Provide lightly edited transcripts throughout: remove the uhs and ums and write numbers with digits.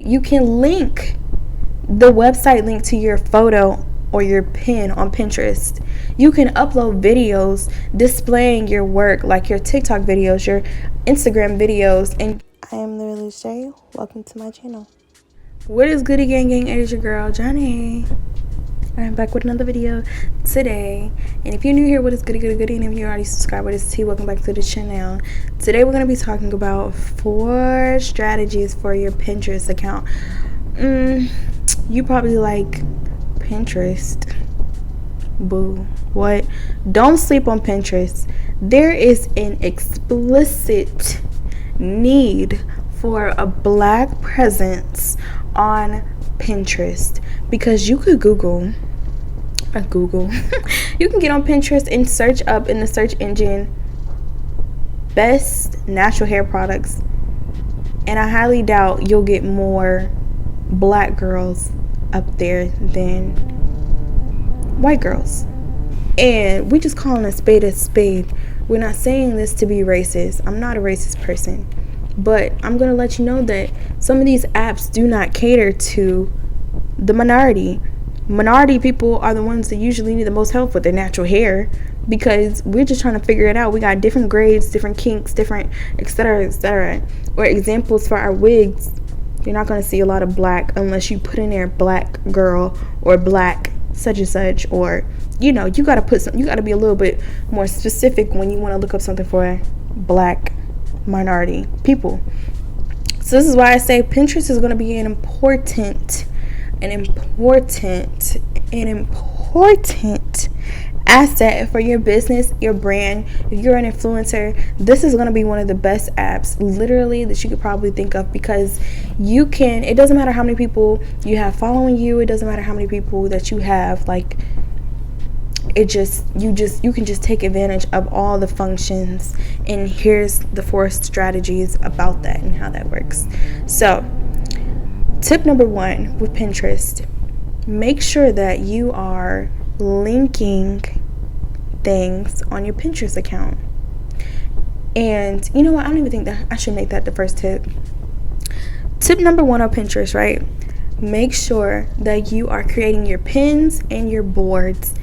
You can link the website link to your photo or your pin on Pinterest. You can upload videos displaying your work, like your TikTok videos, your Instagram videos. And I am literally Shay. Welcome to my channel. What is goody gang? It is your girl Johnny. I'm back with another video today. And if you're new here, what is goody? And if you already subscribed, what is T? Welcome back to the channel. Today we're going to be talking about 4 strategies for your Pinterest account. You probably like Pinterest. Boo. What? Don't sleep on Pinterest. There is an explicit need for a black presence on Pinterest, because you could Google you can get on Pinterest and search up in the search engine best natural hair products, and I highly doubt you'll get more black girls up there than white girls. And we just calling a spade a spade. We're not saying this to be racist. I'm not a racist person, but I'm going to let you know that some of these apps do not cater to the minority. Minority people are the ones that usually need the most help with their natural hair, because we're just trying to figure it out. We got different grades, different kinks, different etc. etc. Or examples for our wigs. You're not going to see a lot of black unless you put in there black girl or black such and such, or you got to be a little bit more specific when you want to look up something for black minority people. So this is why I say Pinterest is going to be an important asset for your business, your brand. If you're an influencer, this is going to be one of the best apps literally that you could probably think of, because it doesn't matter how many people you have following you, it doesn't matter how many people that you have, like you can just take advantage of all the functions. And here's the 4 strategies about that and how that works. So tip number 1 with Pinterest: make sure that you are linking things on your Pinterest account. And you know what, I don't even think that I should make that the first tip. Tip number 1 on Pinterest, right? Make sure that you are creating your pins and your boards.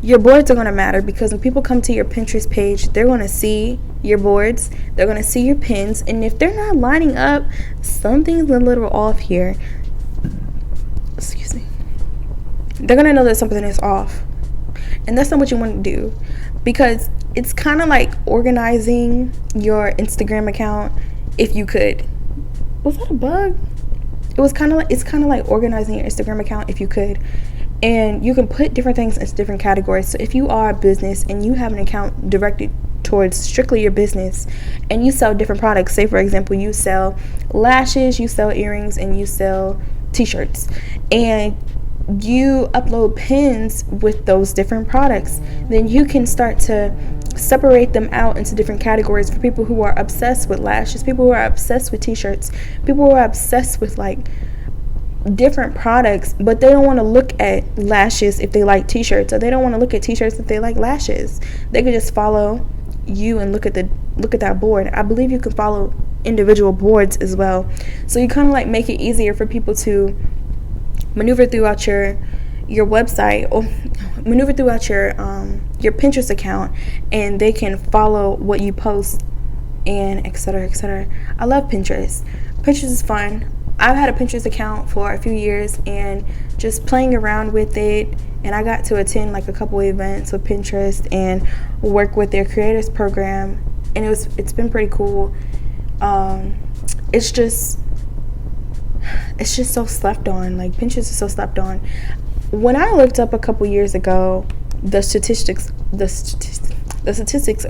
Your boards are going to matter, because when people come to your Pinterest page, they're going to see your boards, they're going to see your pins, and if they're not lining up, something's a little off here. Excuse me. They're going to know that something is off. And that's not what you want to do, because it's kind of like organizing your Instagram account if you could. Was that a bug? It's kind of like organizing your Instagram account if you could. And you can put different things into different categories. So if you are a business and you have an account directed towards strictly your business, and you sell different products, say for example you sell lashes, you sell earrings, and you sell t-shirts, and you upload pins with those different products, then you can start to separate them out into different categories for people who are obsessed with lashes, people who are obsessed with t-shirts, people who are obsessed with like different products, but they don't want to look at lashes if they like t-shirts, or they don't want to look at t-shirts if they like lashes. They could just follow you and look at that board. I believe you can follow individual boards as well. So you kind of like make it easier for people to maneuver throughout your website, or maneuver throughout your Pinterest account, and they can follow what you post and etc. etc. I love Pinterest. Pinterest is fun. I've had a Pinterest account for a few years, and just playing around with it, and I got to attend like a couple events with Pinterest and work with their creators program, and it's been pretty cool. It's just so slept on. Like, Pinterest is so slept on. When I looked up a couple years ago the statistics of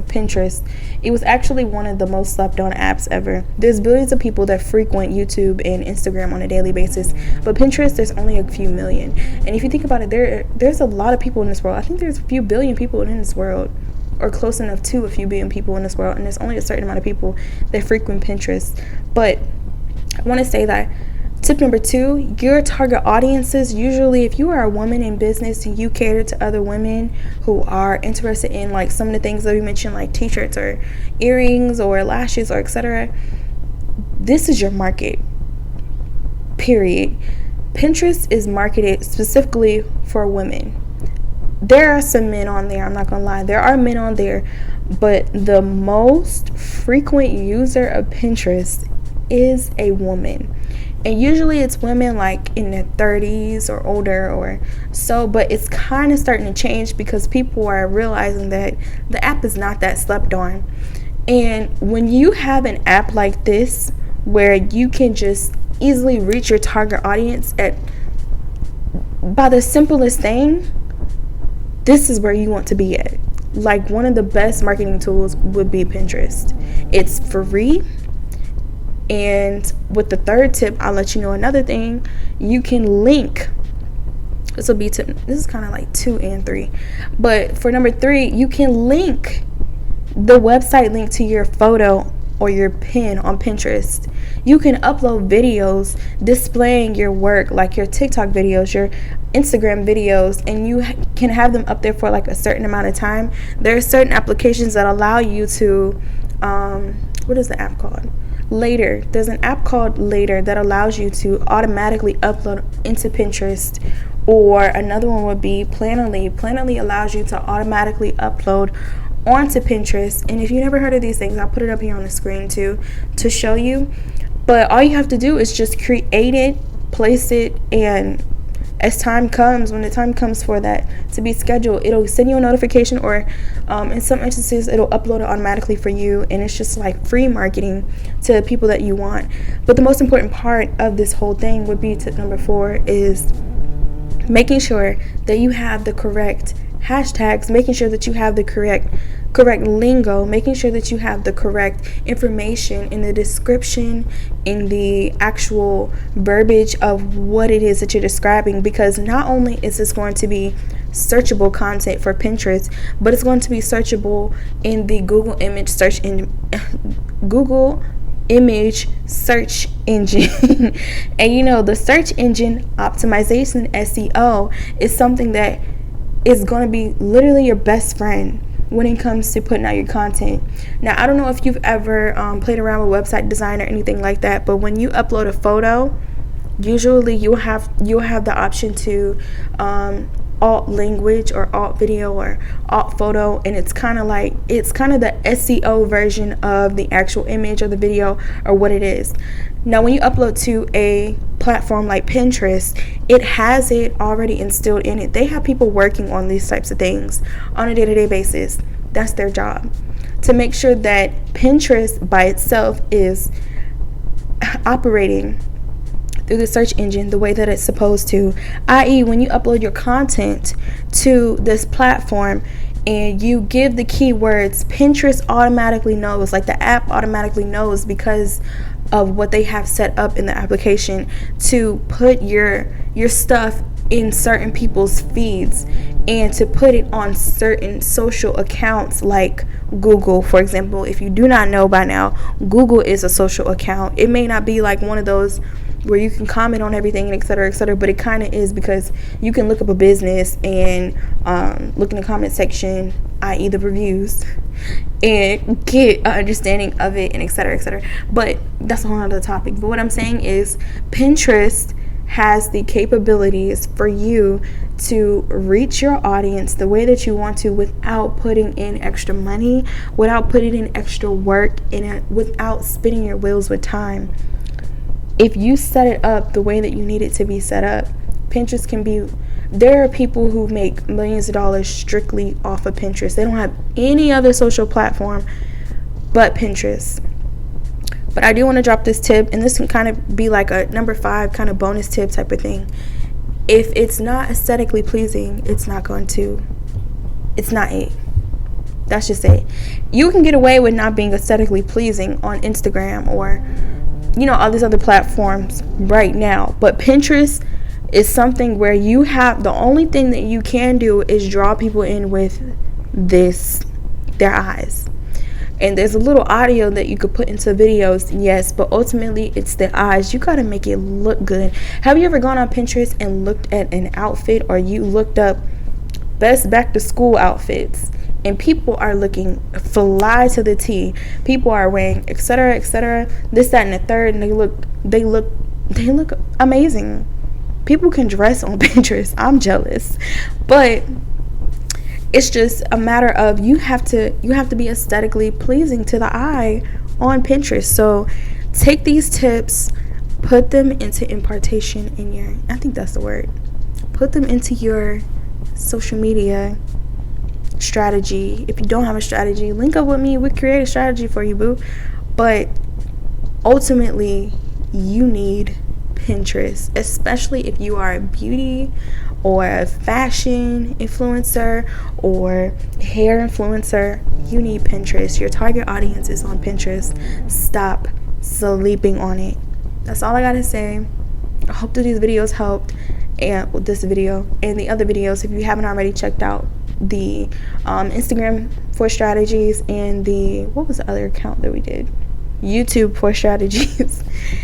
Pinterest, it was actually one of the most slept on apps ever. There's billions of people that frequent YouTube and Instagram on a daily basis, but Pinterest, there's only a few million. And if you think about it, there's a lot of people in this world. I think there's a few billion people in this world, or close enough to a few billion people in this world, and there's only a certain amount of people that frequent Pinterest. But I want to say that tip number 2, your target audiences. Usually, if you are a woman in business and you cater to other women who are interested in like some of the things that we mentioned, like t-shirts or earrings or lashes or etc., this is your market. period. Pinterest is marketed specifically for women. There are some men on there, I'm not gonna lie, there are men on there, but the most frequent user of Pinterest is a woman. And usually it's women like in their 30s or older or so, but it's kind of starting to change because people are realizing that the app is not that slept on. And when you have an app like this where you can just easily reach your target audience by the simplest thing, this is where you want to be at. Like, one of the best marketing tools would be Pinterest. It's free. And with the third tip, I'll let you know another thing. You can link. This will be tip. This is kind of like 2 and 3. But for number 3, you can link the website link to your photo or your pin on Pinterest. You can upload videos displaying your work, like your TikTok videos, your Instagram videos, and you can have them up there for like a certain amount of time. There are certain applications that allow you to, what is the app called? Later. There's an app called Later that allows you to automatically upload into Pinterest. Or another one would be Planoly. Planoly allows you to automatically upload onto Pinterest. And if you never heard of these things, I'll put it up here on the screen too to show you. But all you have to do is just create it, place it, and as time comes, when the time comes for that to be scheduled, it'll send you a notification, or in some instances it'll upload it automatically for you, and it's just like free marketing to people that you want. But the most important part of this whole thing would be tip number 4 is making sure that you have the correct hashtags, making sure that you have the correct lingo, making sure that you have the correct information in the description, in the actual verbiage of what it is that you're describing, because not only is this going to be searchable content for Pinterest, but it's going to be searchable in the Google image search engine. And you know, the search engine optimization, SEO, is something that is going to be literally your best friend when it comes to putting out your content. Now, I don't know if you've ever played around with website design or anything like that, but when you upload a photo, usually you'll have the option to alt language or alt video or alt photo, and it's kind of the SEO version of the actual image or the video or what it is. Now, when you upload to a platform like Pinterest, it has it already instilled in it. They have people working on these types of things on a day-to-day basis. That's their job, to make sure that Pinterest by itself is operating through the search engine the way that it's supposed to, i.e. when you upload your content to this platform and you give the keywords, Pinterest automatically knows, like the app automatically knows, because of what they have set up in the application, to put your stuff in certain people's feeds and to put it on certain social accounts like Google, for example. If you do not know by now, Google is a social account. It may not be like one of those where you can comment on everything and et cetera, but it kind of is, because you can look up a business and look in the comment section, i.e. the reviews, and get an understanding of it and et cetera. But that's a whole other topic. But what I'm saying is, Pinterest has the capabilities for you to reach your audience the way that you want to, without putting in extra money, without putting in extra work, and without spinning your wheels with time. If you set it up the way that you need it to be set up, Pinterest can be... There are people who make millions of dollars strictly off of Pinterest. They don't have any other social platform but Pinterest. But I do want to drop this tip, and this can kind of be like a number 5 kind of bonus tip type of thing. If it's not aesthetically pleasing, it's not it. That's just it. You can get away with not being aesthetically pleasing on Instagram or, you know, all these other platforms right now. But Pinterest is something where you have, the only thing that you can do is draw people in with their eyes. And there's a little audio that you could put into videos, yes, but ultimately it's the eyes. You gotta make it look good. Have you ever gone on Pinterest and looked at an outfit, or you looked up best back to school outfits, and people are looking fly to the T? People are wearing etc., this, that, and the third, and they look they look amazing. People can dress on Pinterest. I'm jealous. But it's just a matter of you have to be aesthetically pleasing to the eye on Pinterest. So take these tips, put them into impartation in your, I think that's the word, put them into your social media strategy. If you don't have a strategy, link up with me. We create a strategy for you, boo. But ultimately, you need Pinterest, especially if you are a beauty or a fashion influencer or hair influencer. You need Pinterest. Your target audience is on Pinterest. Stop sleeping on it. That's all I gotta say. I hope that these videos helped, and with this video and the other videos, if you haven't already checked out the Instagram for strategies and the, what was the other account that we did, YouTube for strategies.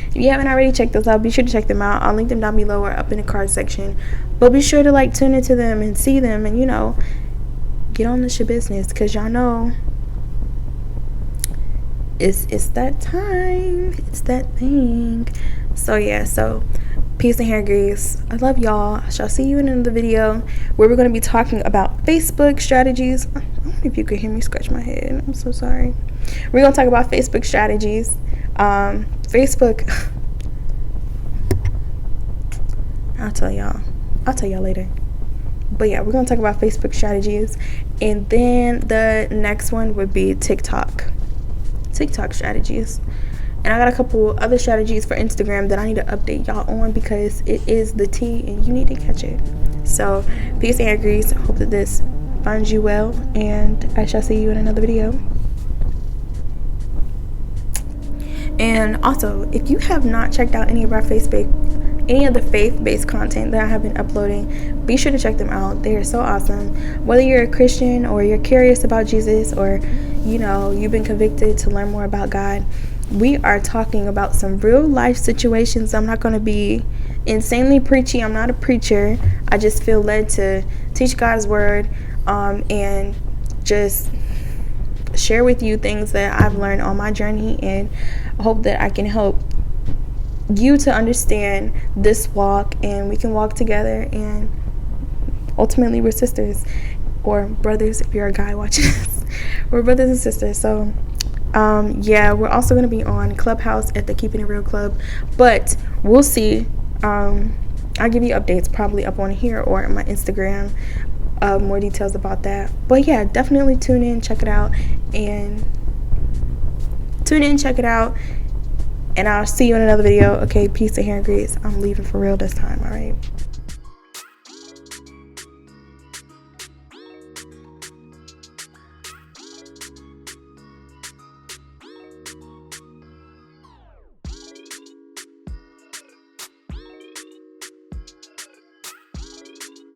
If you haven't already checked those out, be sure to check them out. I'll link them down below or up in the card section. But be sure to like tune into them and see them, and get on this your business, because y'all know it's that time. It's that thing. So yeah, so peace and hair grease. I love y'all. I shall see you in another video where we're going to be talking about Facebook strategies. I don't know if you could hear me scratch my head. I'm so sorry. We're going to talk about Facebook strategies. Facebook. I'll tell y'all later. But yeah, we're going to talk about Facebook strategies. And then the next one would be TikTok strategies. And I got a couple other strategies for Instagram that I need to update y'all on, because it is the tea and you need to catch it. So peace and hair grease. Hope that this finds you well, and I shall see you in another video. And also, if you have not checked out any of the faith-based content that I have been uploading, be sure to check them out. They are so awesome. Whether you're a Christian or you're curious about Jesus, or you've been convicted to learn more about God, we are talking about some real life situations. I'm not going to be insanely preachy. I'm not a preacher. I just feel led to teach God's word, and just share with you things that I've learned on my journey, and I hope that I can help you to understand this walk, and we can walk together, and ultimately we're sisters, or brothers if you're a guy watching this. We're brothers and sisters. So yeah, we're also going to be on Clubhouse at the Keeping It Real Club, but we'll see. I'll give you updates probably up on here or on my Instagram, more details about that. But yeah, definitely tune in, check it out, and I'll see you in another video. Okay, peace and hair grease. I'm leaving for real this time. All right.